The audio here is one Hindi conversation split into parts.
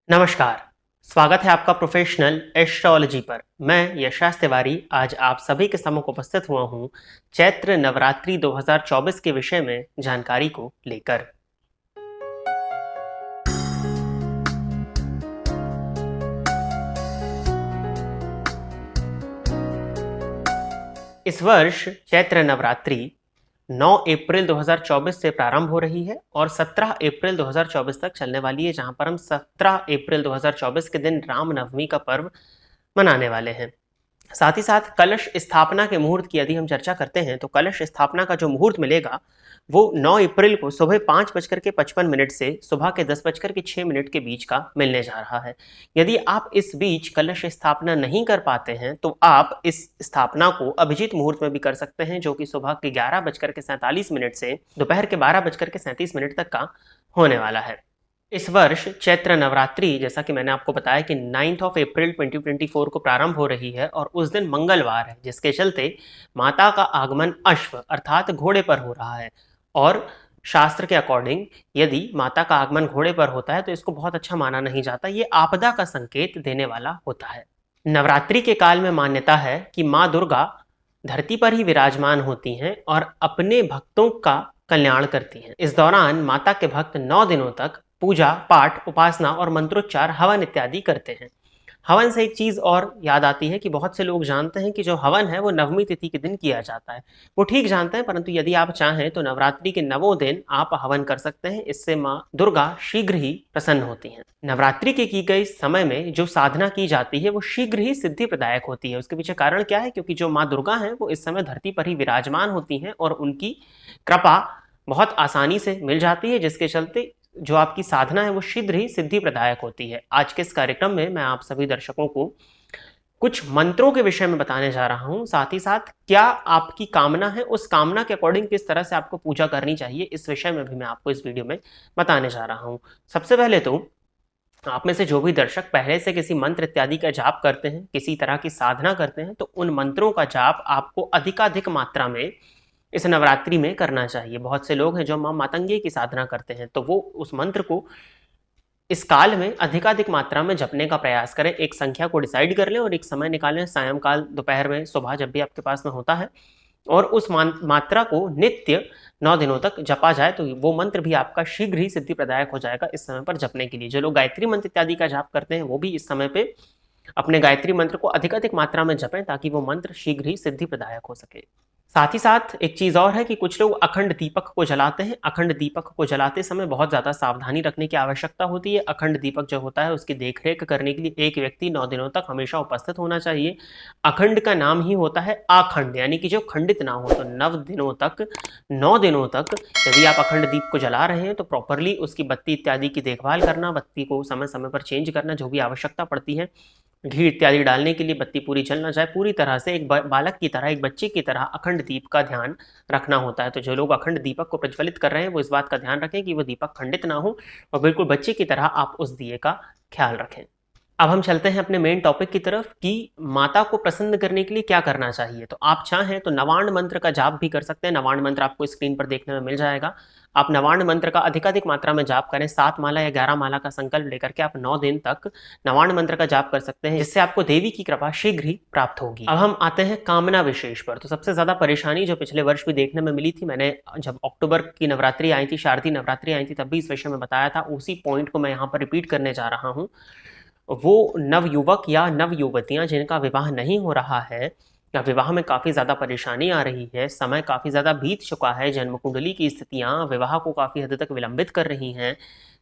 नमस्कार। स्वागत है आपका प्रोफेशनल एस्ट्रोलॉजी पर। मैं यशास तिवारी आज आप सभी के सम्मुख उपस्थित हुआ हूँ चैत्र नवरात्रि 2024 के विषय में जानकारी को लेकर। इस वर्ष चैत्र नवरात्रि 9 अप्रैल 2024 से प्रारंभ हो रही है और 17 अप्रैल 2024 तक चलने वाली है, जहां पर हम 17 अप्रैल 2024 के दिन रामनवमी का पर्व मनाने वाले हैं। साथ ही साथ कलश स्थापना के मुहूर्त की यदि हम चर्चा करते हैं तो कलश स्थापना का जो मुहूर्त मिलेगा वो 9 अप्रैल को सुबह 5:55 से सुबह के 10:06 के बीच का मिलने जा रहा है। यदि आप इस बीच कलश स्थापना नहीं कर पाते हैं तो आप इस स्थापना को अभिजीत मुहूर्त में भी कर सकते हैं, जो कि सुबह के 11:47 से दोपहर के 12:37 तक का होने वाला है। इस वर्ष चैत्र नवरात्रि, जैसा कि मैंने आपको बताया कि 9 अप्रैल 2024 को प्रारंभ हो रही है और उस दिन मंगलवार है, जिसके चलते माता का आगमन अश्व अर्थात घोड़े पर हो रहा है। और शास्त्र के अकॉर्डिंग यदि माता का आगमन घोड़े पर होता है तो इसको बहुत अच्छा माना नहीं जाता, ये आपदा का संकेत देने वाला होता है। नवरात्रि के काल में मान्यता है कि माँ दुर्गा धरती पर ही विराजमान होती हैं और अपने भक्तों का कल्याण करती हैं। इस दौरान माता के भक्त 9 दिनों तक पूजा पाठ, उपासना और मंत्रोच्चार, हवन इत्यादि करते हैं। हवन से एक चीज और याद आती है कि बहुत से लोग जानते हैं कि जो हवन है वो नवमी तिथि के दिन किया जाता है। वो ठीक जानते हैं, परंतु यदि आप चाहें तो नवरात्रि के 9 दिन आप हवन कर सकते हैं। इससे माँ दुर्गा शीघ्र ही प्रसन्न होती हैं। नवरात्रि के की गई समय में जो साधना की जाती है वो शीघ्र ही सिद्धि प्रदायक होती है। उसके पीछे कारण क्या है? क्योंकि जो माँ दुर्गा है वो इस समय धरती पर ही विराजमान होती हैं और उनकी कृपा बहुत आसानी से मिल जाती है, जिसके चलते जो आपकी साधना है वो शीघ्र ही सिद्धि प्रदायक होती है। आज के इस कार्यक्रम में मैं आप सभी दर्शकों को कुछ मंत्रों के विषय में बताने जा रहा हूं। साथ ही साथ क्या आपकी कामना है, उस कामना के अकॉर्डिंग किस तरह से आपको पूजा करनी चाहिए, इस विषय में भी मैं आपको इस वीडियो में बताने जा रहा हूं। सबसे पहले तो आप में से जो भी दर्शक पहले से किसी मंत्र इत्यादि का जाप करते हैं, किसी तरह की साधना करते हैं, तो उन मंत्रों का जाप आपको अधिकाधिक मात्रा में इस नवरात्रि में करना चाहिए। बहुत से लोग हैं जो माँ मातंगी की साधना करते हैं, तो वो उस मंत्र को इस काल में अधिकाधिक मात्रा में जपने का प्रयास करें। एक संख्या को डिसाइड कर लें और एक समय निकालें, सायंकाल, दोपहर में, सुबह, जब भी आपके पास में होता है, और उस मात्रा को नित्य 9 दिनों तक जपा जाए तो वो मंत्र भी आपका शीघ्र ही सिद्धि प्रदायक हो जाएगा इस समय पर जपने के लिए। जो लोग गायत्री मंत्र इत्यादि का जाप करते हैं वो भी इस समय पे अपने गायत्री मंत्र को अधिकाधिक मात्रा में जपें ताकि वो मंत्र शीघ्र ही सिद्धि प्रदायक हो सके। साथ ही साथ एक चीज और है कि कुछ लोग अखंड दीपक को जलाते हैं। अखंड दीपक को जलाते समय बहुत ज्यादा सावधानी रखने की आवश्यकता होती है। अखंड दीपक जो होता है उसकी देखरेख करने के लिए एक व्यक्ति 9 दिनों तक हमेशा उपस्थित होना चाहिए। अखंड का नाम ही होता है आखंड, यानी कि जो खंडित ना हो। तो 9 दिनों तक यदि आप अखंड दीप को जला रहे हैं तो प्रॉपरली उसकी बत्ती इत्यादि की देखभाल करना, बत्ती को समय समय पर चेंज करना, जो भी आवश्यकता पड़ती है, घी इत्यादि डालने के लिए बत्ती पूरी जल ना जाए, पूरी तरह से एक बालक की तरह, एक बच्चे की तरह अखंड दीप का ध्यान रखना होता है। तो जो लोग अखंड दीपक को प्रज्वलित कर रहे हैं वो इस बात का ध्यान रखें कि वो दीपक खंडित ना हो और बिल्कुल बच्चे की तरह आप उस दिए का ख्याल रखें। अब हम चलते हैं अपने मेन टॉपिक की तरफ कि माता को प्रसन्न करने के लिए क्या करना चाहिए। तो आप चाहें तो नवार्ण मंत्र का जाप भी कर सकते हैं। नवार्ण मंत्र आपको स्क्रीन पर देखने में मिल जाएगा। आप नवार्ण मंत्र का अधिकाधिक मात्रा में जाप करें। 7 माला या 11 माला का संकल्प लेकर के आप 9 दिन तक नवार्ण मंत्र का जाप कर सकते हैं, जिससे आपको देवी की कृपा शीघ्र ही प्राप्त होगी। अब हम आते हैं कामना विशेष पर। तो सबसे ज्यादा परेशानी जो पिछले वर्ष भी देखने में मिली थी, मैंने जब अक्टूबर की नवरात्रि आई थी, शारदीय नवरात्रि आई थी, तब भी इस विषय में बताया था। उसी पॉइंट को मैं यहाँ पर रिपीट करने जा रहा हूँ। वो नवयुवक या नव युवतियां जिनका विवाह नहीं हो रहा है या विवाह में काफ़ी ज़्यादा परेशानी आ रही है, समय काफ़ी ज़्यादा बीत चुका है, जन्म कुंडली की स्थितियां विवाह को काफ़ी हद तक विलंबित कर रही हैं,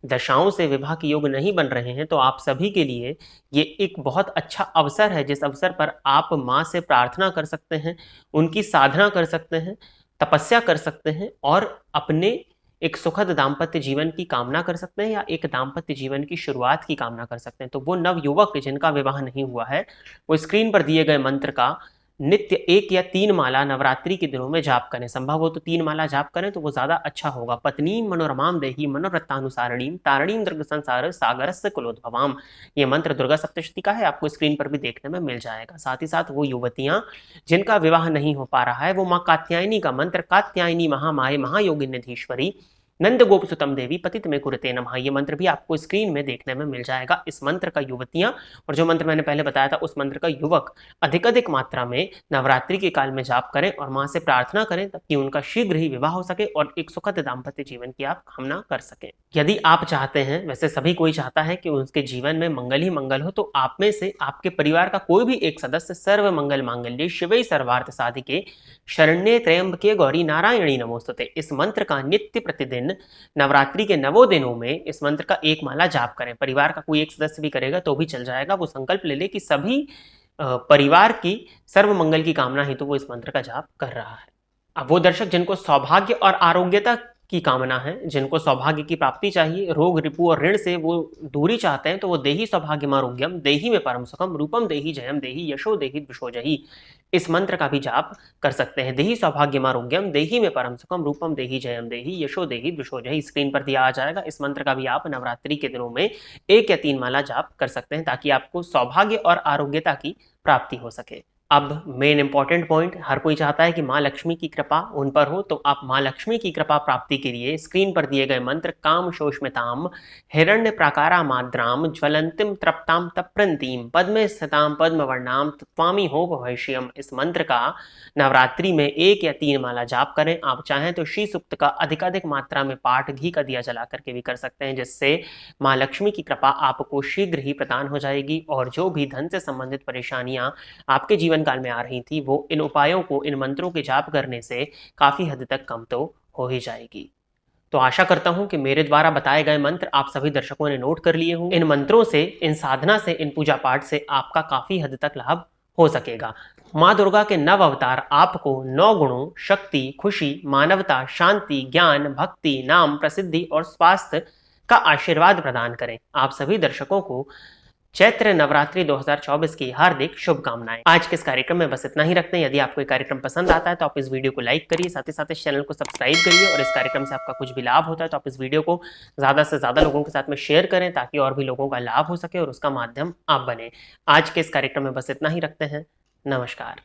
दशाओं से विवाह के योग नहीं बन रहे हैं, तो आप सभी के लिए ये एक बहुत अच्छा अवसर है, जिस अवसर पर आप माँ से प्रार्थना कर सकते हैं, उनकी साधना कर सकते हैं, तपस्या कर सकते हैं और अपने एक सुखद दाम्पत्य जीवन की कामना कर सकते हैं या एक दाम्पत्य जीवन की शुरुआत की कामना कर सकते हैं। तो वो नवयुवक जिनका विवाह नहीं हुआ है वो स्क्रीन पर दिए गए मंत्र का नित्य 1 या 3 माला नवरात्रि के दिनों में जाप करें। संभव हो तो 3 माला जाप करें तो वो ज्यादा अच्छा होगा। पत्नी मनोरमाम देही मनोरथानुसारणीम तारणीम दुर्ग संसार सागरस्य कुलोद्भवाम, ये मंत्र दुर्गा सप्तशती का है, आपको स्क्रीन पर भी देखने में मिल जाएगा। साथ ही साथ वो युवतियां जिनका विवाह नहीं हो पा रहा है वो माँ कात्यायनी का मंत्र, कात्यायनी महामाये महायोगिन्यधीश्वरी, नंद गोप सुतम देवी पतित में कुरुते नमः। ये मंत्र भी आपको स्क्रीन में देखने में मिल जाएगा। इस मंत्र का युवतियां और जो मंत्र मैंने पहले बताया था उस मंत्र का युवक अधिक मात्रा में नवरात्रि के काल में जाप करें और मां से प्रार्थना करें ताकि उनका शीघ्र ही विवाह हो सके और एक सुखद दाम्पत्य जीवन की आप कामना कर सकें। यदि आप चाहते हैं, वैसे सभी कोई चाहता है कि उसके जीवन में मंगल ही मंगल हो, तो आप में से आपके परिवार का कोई भी एक सदस्य सर्व मंगल मांगल्ये शिवे सर्वार्थ साधिके शरण्ये त्र्यंबके गौरी नारायणी नमोस्तुते इस मंत्र का नित्य प्रतिदिन नवरात्रि के 9 दिनों में इस मंत्र का एक माला जाप करें। परिवार का कोई एक सदस्य भी करेगा तो भी चल जाएगा। वो संकल्प ले ले कि सभी परिवार की सर्व मंगल की कामना ही तो वो इस मंत्र का जाप कर रहा है। अब वो दर्शक जिनको सौभाग्य और आरोग्यता की कामना है, जिनको सौभाग्य की प्राप्ति चाहिए, रोग रिपु और ऋण से वो दूरी चाहते हैं, तो वो देहि सौभाग्यमारोग्यम देहि में परम सुखम रूपम देहि जयम देहि यशो देहि द्विषोजहि इस मंत्र का भी जाप कर सकते हैं। देहि सौभाग्यमारोग्यम देहि में परम सुखम रूपम देहि जयम देहि यशो देहि द्विषोजहि स्क्रीन पर दिया आ जाएगा। इस मंत्र का भी आप नवरात्रि के दिनों में 1 या 3 माला जाप कर सकते हैं ताकि आपको सौभाग्य और आरोग्यता की प्राप्ति हो सके। अब मेन इंपॉर्टेंट पॉइंट, हर कोई चाहता है कि माँ लक्ष्मी की कृपा उन पर हो, तो आप माँ लक्ष्मी की कृपा प्राप्ति के लिए स्क्रीन पर दिए गए मंत्र काम शोष्मिताम हिरण्य प्राकारा माद्राम ज्वलंतिम तृप्ताम तप्रंतीम पद्म स्थिताम पद्मवर्णाम त्वामी हो भविष्यम इस मंत्र का नवरात्रि में 1 या 3 माला जाप करें। आप चाहें तो श्री सूक्त का अधिकाधिक मात्रा में पाठ घी का दिया जला करके भी कर सकते हैं, जिससे माँ लक्ष्मी की कृपा आपको शीघ्र ही प्रदान हो जाएगी और जो भी धन से संबंधित परेशानियां आपके जीवन काल में आ रही थी वो इन उपायों को, इन मंत्रों के जाप करने से काफी हद तक कम तो हो ही जाएगी। तो आशा करता हूं कि मेरे द्वारा बताए गए मंत्र आप सभी दर्शकों ने नोट कर लिए होंगे। इन मंत्रों से, इन साधना से, इन पूजा पाठ से आपका काफी हद तक लाभ हो सकेगा। माँ दुर्गा के 9 अवतार आपको 9 गुणों शक्ति, खुशी, मानवता, शांति, ज्ञान, भक्ति, नाम, प्रसिद्धि और स्वास्थ्य का आशीर्वाद प्रदान करें। आप सभी दर्शकों को चैत्र नवरात्रि 2024 की हार्दिक शुभकामनाएं। आज के इस कार्यक्रम में बस इतना ही रखते हैं। यदि आपको ये कार्यक्रम पसंद आता है तो आप इस वीडियो को लाइक करिए, साथ ही साथ इस चैनल को सब्सक्राइब करिए और इस कार्यक्रम से आपका कुछ भी लाभ होता है तो आप इस वीडियो को ज्यादा से ज्यादा लोगों के साथ में शेयर करें ताकि और भी लोगों का लाभ हो सके और उसका माध्यम आप बने। आज के इस कार्यक्रम में बस इतना ही रखते हैं। नमस्कार।